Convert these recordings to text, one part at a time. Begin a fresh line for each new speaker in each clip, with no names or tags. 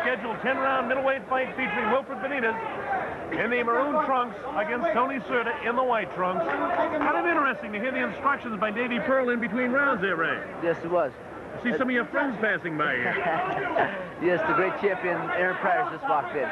scheduled 10-round middleweight fight featuring Wilfred Benitez in the maroon trunks against Tony Cerda in the white trunks. Kind of interesting to hear the instructions by Davey Pearl in between rounds there, Ray.
Yes, it was.
I see some of your friends passing by here.
Yes, the great champion Aaron Pryor's just walked in.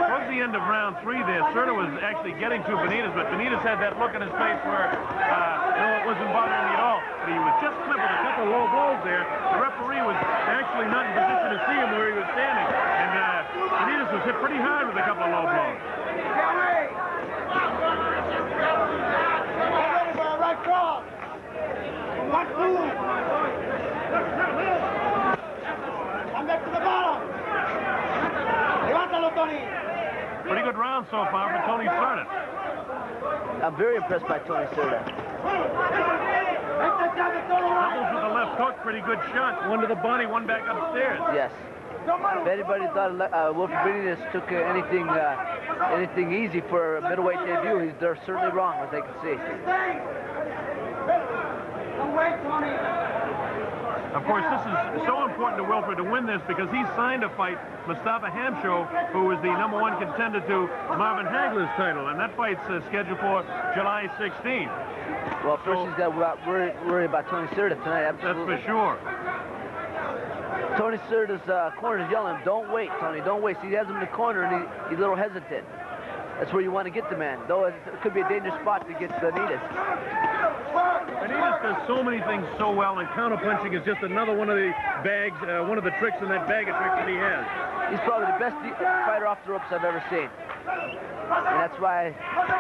Towards the end of round 3 there, Cerda was actually getting to Benitez, but Benitez had that look in his face where, it wasn't bothering me at all. But he was just clipping a couple of low blows there. The referee was actually not in position to see him where he was standing. And Benitez was hit pretty hard with a couple of low blows.
Right cross. Right move. Come back to the bottom. Levántalo, Tony.
Pretty good round so far for Tony Cerda.
I'm very impressed by Tony Cerda.
Doubles with the left hook, pretty good shot. One to the body, one back upstairs.
Yes. If anybody thought Wilfred Benitez took anything easy for a middleweight debut, they're certainly wrong, as they can see.
Of course, this is so important to Wilfred to win this because he signed a fight, Mustafa Hamsho, who was the #1 contender to Marvin Hagler's title, and that fight's scheduled for July 16th.
Well, first he's got to worry about Tony Cerda tonight, absolutely.
That's for sure.
Tony Cerda's corner is yelling, "Don't wait, Tony, don't wait." So he has him in the corner, and he's a little hesitant. That's where you want to get the man, though it could be a dangerous spot to get Benitez.
Benitez does so many things so well, and counterpunching is just another one of the bags, one of the tricks in that bag of tricks that he has.
He's probably the best fighter off the ropes I've ever seen. And that's why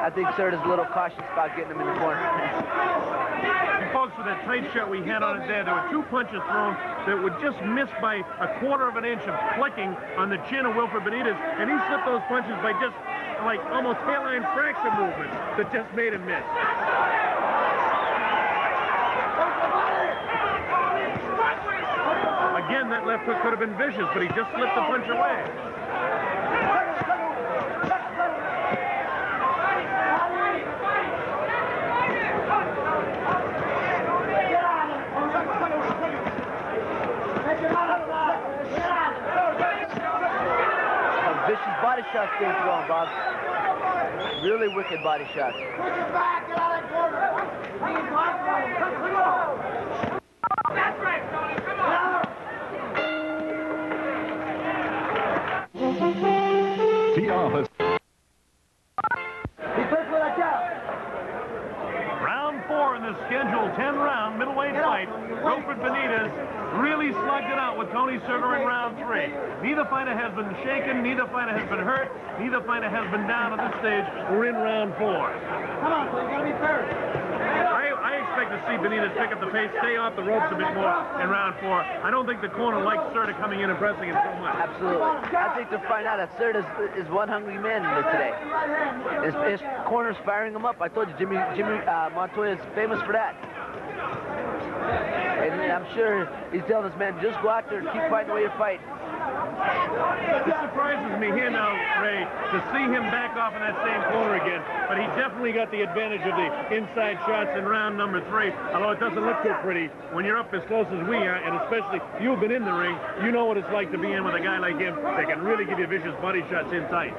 I think Cerda's a little cautious about getting him in the corner.
And folks, with that tight shot we had on it there were 2 punches thrown that would just miss by a quarter of an inch of clicking on the chin of Wilfred Benitez, and he slipped those punches by just like almost hairline fracture movements that just made him miss. Again, that left hook could have been vicious, but he just slipped the punch away.
Vicious body shots being thrown, Bob. Really wicked body shots.
Push it back, get out of that corner. That's right, Tony, come on. Be careful of that jab.
Round 4 in the scheduled 10-round middleweight fight. Wilfred Benitez really slugged it out with Tony Cerda in round 3. Neither fighter has been shaken, neither fighter has been hurt, neither fighter has been down at this stage. We're in round 4.
Come on, so you gotta be fair.
I expect to see Benitez pick up the pace, stay off the ropes a bit more in round 4. I don't think the corner likes Cerda coming in and pressing him so much.
Absolutely. I think they'll find out that Cerda is one hungry man today. His corner's firing him up. I told you, Jimmy Montoya is famous for that. And I'm sure he's telling his man, just go out there and keep fighting the way you fight.
It surprises me here now, Ray, to see him back off in that same corner again, but he definitely got the advantage of the inside shots in round number 3, although it doesn't look too pretty. When you're up as close as we are, and especially you've been in the ring, you know what it's like to be in with a guy like him that can really give you vicious body shots in tight.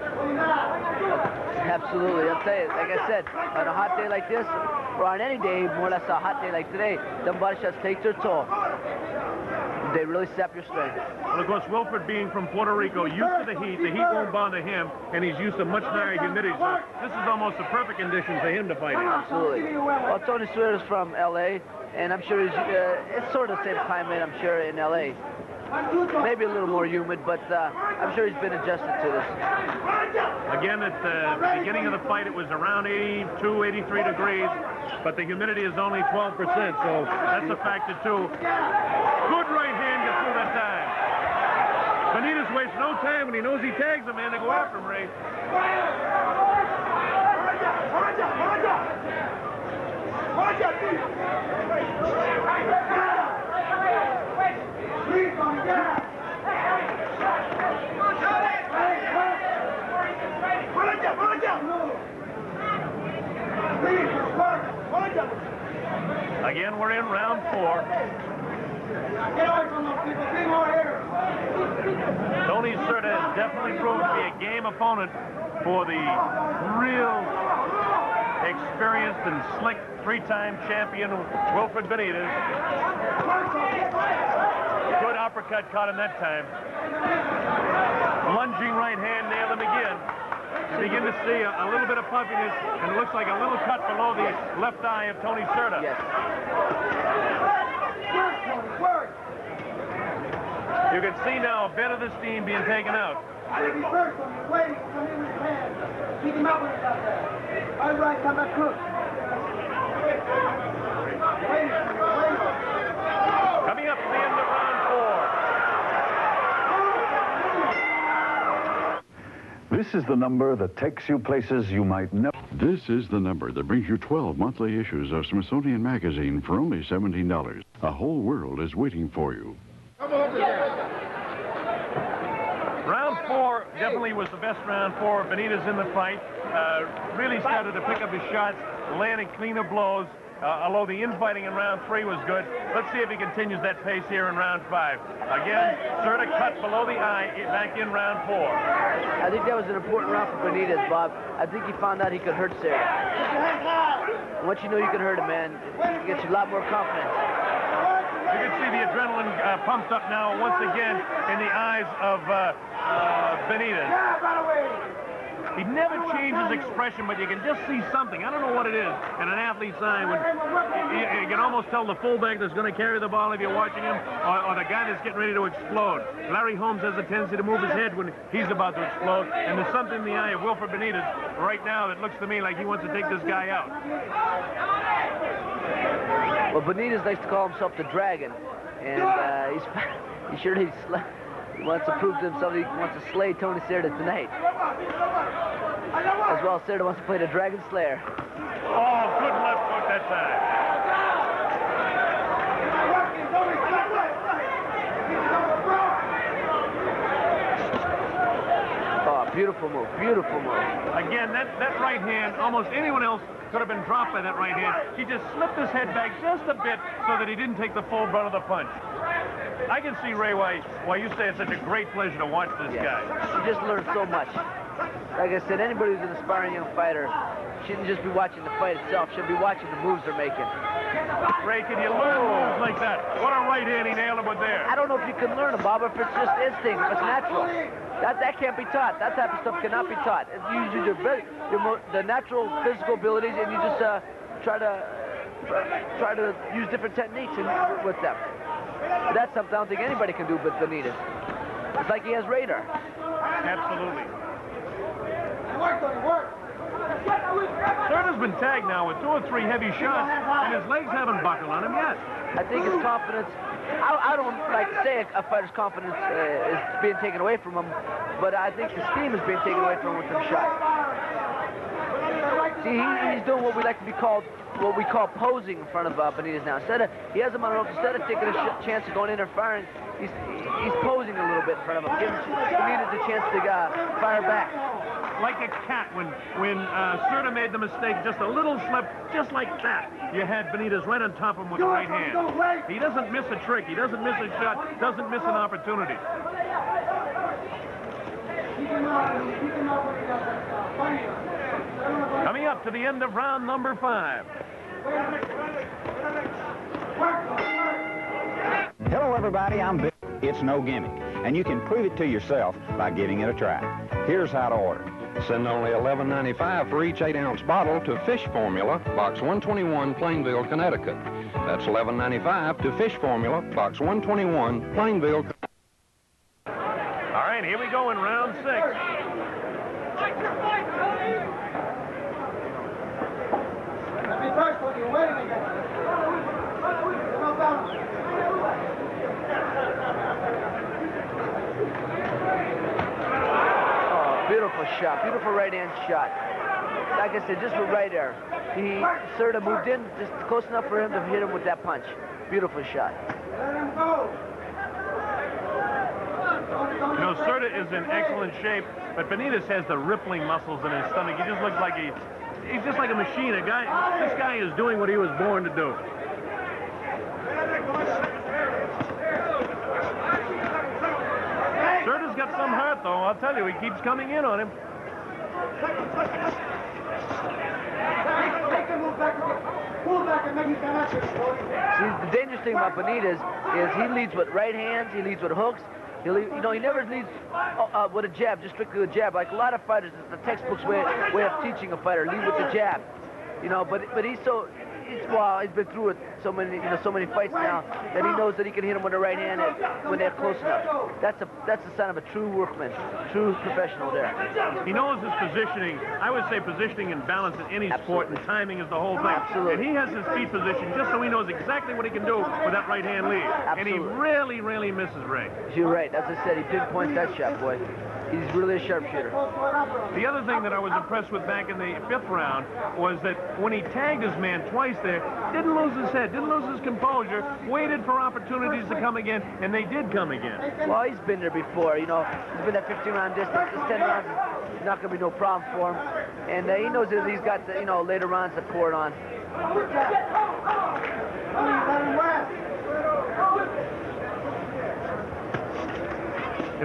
Absolutely. I'll tell you, like I said, on a hot day like this, or on any day, more or less a hot day like today, them body shots take their toll. They really sap your strength.
Well, of course, Wilfred being from Puerto Rico, used to the heat won't bother him, and he's used to much higher humidity, so this is almost a perfect condition for him to fight in.
Absolutely. Well, Tony Cerda's from L.A., and I'm sure it's sort of the same climate, I'm sure, in L.A. Maybe a little more humid, but I'm sure he's been adjusted to this.
Again, at the beginning of the fight, it was around 82, 83 degrees, but the humidity is only 12%, so that's a factor, too. Good right hand gets through that time. Benitez wastes no time, and he knows he tags a man to go after him, Ray. Again, we're in round 4.
Get away from those people. Bring more here.
Tony Cerda has definitely proven to be a game opponent for the real experienced and slick 3-time champion Wilfred Benitez. Good uppercut caught him that time. Lunging right hand nailed him again. You begin to see a little bit of puffiness, and it looks like a little cut below the left eye of Tony Cerda.
Yes.
You can see now a bit of the steam being taken out.
I think he's first on you. Wait, come in with his hand. Keep him out when he's out there. All right, come back, cook. Wait.
Coming up to the end of round 4.
This is the number that takes you places you might never.
This is the number that brings you 12 monthly issues of Smithsonian Magazine for only $17. A whole world is waiting for you.
Round 4 definitely was the best round for Benitez in the fight. Really started to pick up his shots, landing cleaner blows. Although the infighting in round 3 was good. Let's see if he continues that pace here in round 5. Again, Cerda cut below the eye back in round 4.
I think that was an important round for Benitez, Bob. I think he found out he could hurt Cerda. Once you know you can hurt him, man, it gets you a lot more confidence.
You can see the adrenaline pumped up now once again in the eyes of Benitez. He never changes expression, but you can just see something. I don't know what it is in an athlete's eye. When you can almost tell the fullback that's going to carry the ball if you're watching him, or the guy that's getting ready to explode. Larry Holmes has a tendency to move his head when he's about to explode, and there's something in the eye of Wilfred Benitez right now that looks to me like he wants to take this guy out.
Well, Benitez likes to call himself the Dragon, and he wants to prove to himself he wants to slay Tony Cerda tonight. As well as Cerda wants to play the Dragon Slayer.
Oh, good left hook that time.
Oh, beautiful move, beautiful move.
Again, that right hand, almost anyone else could have been dropped by that right hand. He just slipped his head back just a bit so that he didn't take the full brunt of the punch. I can see, Ray, why you say it's such a great pleasure to watch this guy.
You just learn so much. Like I said, anybody who's an aspiring young fighter shouldn't just be watching the fight itself, should be watching the moves they're making.
Ray, can you learn moves like that? What a right hand he nailed him with there.
I don't know if you can learn them, Bob, if it's just instinct, if it's natural. That can't be taught. That type of stuff cannot be taught. You use the natural physical abilities, and you just try to use different techniques with them. But that's something I don't think anybody can do but Benitez. It's like he has radar.
Absolutely. Cerda's been tagged now with 2 or 3 heavy shots, and his legs haven't buckled on him yet.
I think his confidence, I don't like to say a fighter's confidence is being taken away from him, but I think the steam is being taken away from him with them shots. See, he's doing what we call posing in front of Benitez now. He has him on the ropes. Instead of taking a chance of going in or firing, he's posing a little bit in front of him, giving Benitez a chance to fire back.
Like a cat, when Cerda made the mistake, just a little slip, just like that, you had Benitez right on top of him with the right hand. He doesn't miss a trick. He doesn't miss a shot. Doesn't miss an opportunity. Coming up to the end of round number 5.
Hello, everybody. I'm Bill. It's no gimmick, and you can prove it to yourself by giving it a try. Here's how to order.
Send only $11.95 for each 8-ounce bottle to Fish Formula, Box 121, Plainville, Connecticut. That's $11.95 to Fish Formula, Box 121, Plainville.
All right, here we go in round 6.
Beautiful shot, beautiful right-hand shot. Like I said, just with right there. Cerda moved in just close enough for him to hit him with that punch. Beautiful shot.
You know, Cerda is in excellent shape, but Benitez has the rippling muscles in his stomach. He just looks like he's just like a machine. This guy is doing what he was born to do. shot, though. I'll tell you, he keeps coming in on him.
See, the dangerous thing about Benitez is he leads with right hands, he leads with hooks. He never leads with a jab, just strictly with a jab. Like a lot of fighters, it's the textbook's way of teaching a fighter, lead with the jab. But he's been through it so many fights now that he knows that he can hit him with the right hand when they're close enough. That's the sign of a true workman, true professional there.
He knows his positioning. I would say positioning and balance in any sport, and timing is the whole thing.
Absolutely.
And he has his feet positioned just so he knows exactly what he can do with that right hand lead.
Absolutely.
And he really, really misses Ray.
You're right. As I said, he pinpoints that shot, boy. He's really a sharpshooter.
The other thing that I was impressed with back in the 5th round was that when he tagged his man twice there, didn't lose his head, didn't lose his composure, waited for opportunities to come again, and they did come again.
Well, he's been there before, He's been that 15-round distance. This 10 rounds is not going to be no problem for him. And he knows that he's got the, later rounds to pour it on.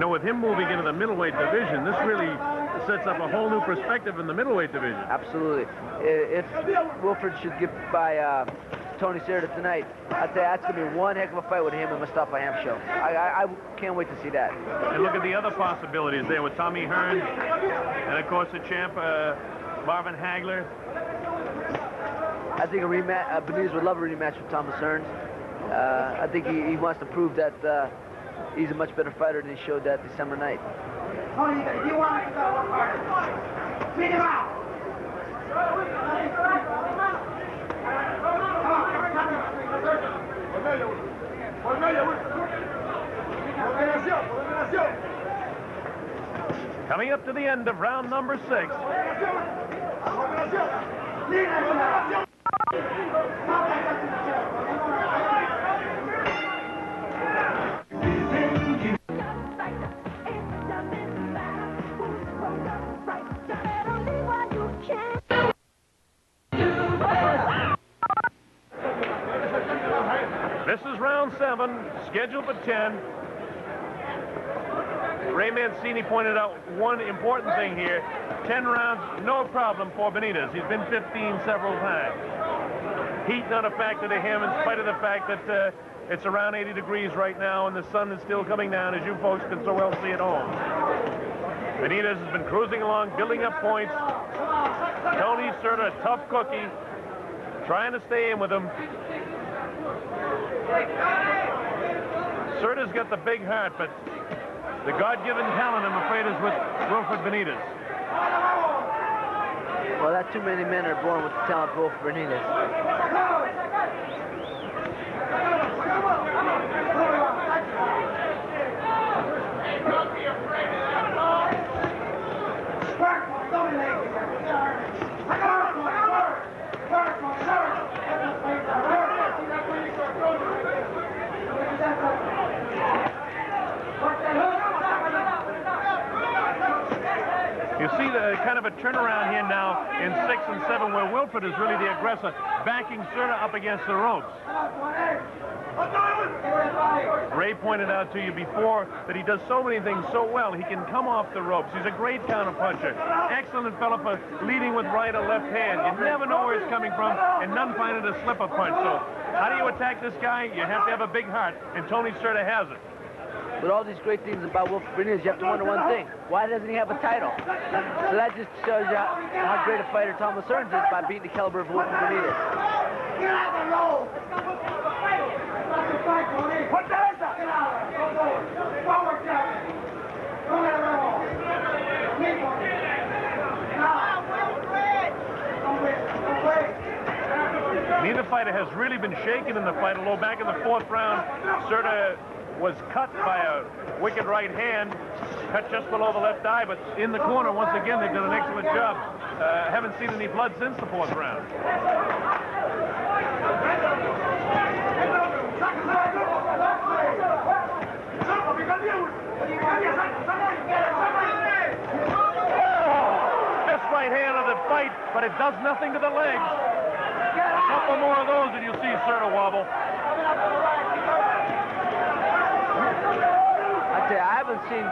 With him moving into the middleweight division, this really sets up a whole new perspective in the middleweight division.
Absolutely. If Wilfred should get by Tony Cerda tonight, I'd say that's going to be one heck of a fight with him and Mustafa Hamsho. I can't wait to see that.
And look at the other possibilities there with Tommy Hearns, and of course the champ, Marvin Hagler.
I think a rematch, Benitez would love a rematch with Thomas Hearns. I think he wants to prove that he's a much better fighter than he showed that December night.
Tony, if you want to go one part, beat him out.
Coming up to the end of round number 6. This is round 7, scheduled for 10. Ray Mancini pointed out one important thing here. 10 rounds, no problem for Benitez. He's been 15 several times. Heat not a factor to him in spite of the fact that it's around 80 degrees right now and the sun is still coming down, as you folks can so well see at home. Benitez has been cruising along, building up points. Tony Cerda, a tough cookie, trying to stay in with him. Cerda's got the big heart, but the God-given talent, I'm afraid, is with Wilfred Benitez.
Well, not too many men are born with the talent of Wilfred Benitez.
You see the kind of a turnaround here now in 6 and 7 where Wilfred is really the aggressor, backing Cerda up against the ropes. Ray pointed out to you before that he does so many things so well. He can come off the ropes. He's a great counterpuncher. Excellent fellow for leading with right or left hand. You never know where he's coming from, and none find it a slip-up punch. So how do you attack this guy? You have to have a big heart, and Tony Cerda has it.
With all these great things about Wilfred Benitez, you have to wonder one thing. Why doesn't he have a title? So that just shows you how great a fighter Thomas Hearns is by beating the caliber of Wilfred Benitez.
Get out the road! What the hell is that? Get out! Forward, Jack! Don't let him roll! Keep on! Now! Don't wait!
Neither fighter has really been shaken in the fight, although back in the 4th round, Cerda was cut by a wicked right hand, cut just below the left eye, but in the corner, once again, they've done an excellent job. Haven't seen any blood since the 4th round. Best right hand of the fight, but it does nothing to the legs. A couple more of those and you'll see Cerda wobble.
I haven't seen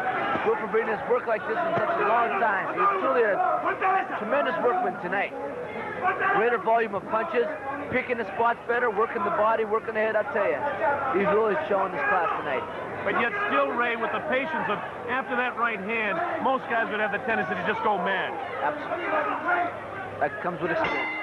Wilfred Benitez work like this in such a long time. He's truly a tremendous workman tonight. Greater volume of punches, picking the spots better, working the body, working the head, I tell you. He's really showing this class tonight.
But yet still, Ray, with the patience of after that right hand, most guys would have the tendency to just go mad.
Absolutely. That comes with experience.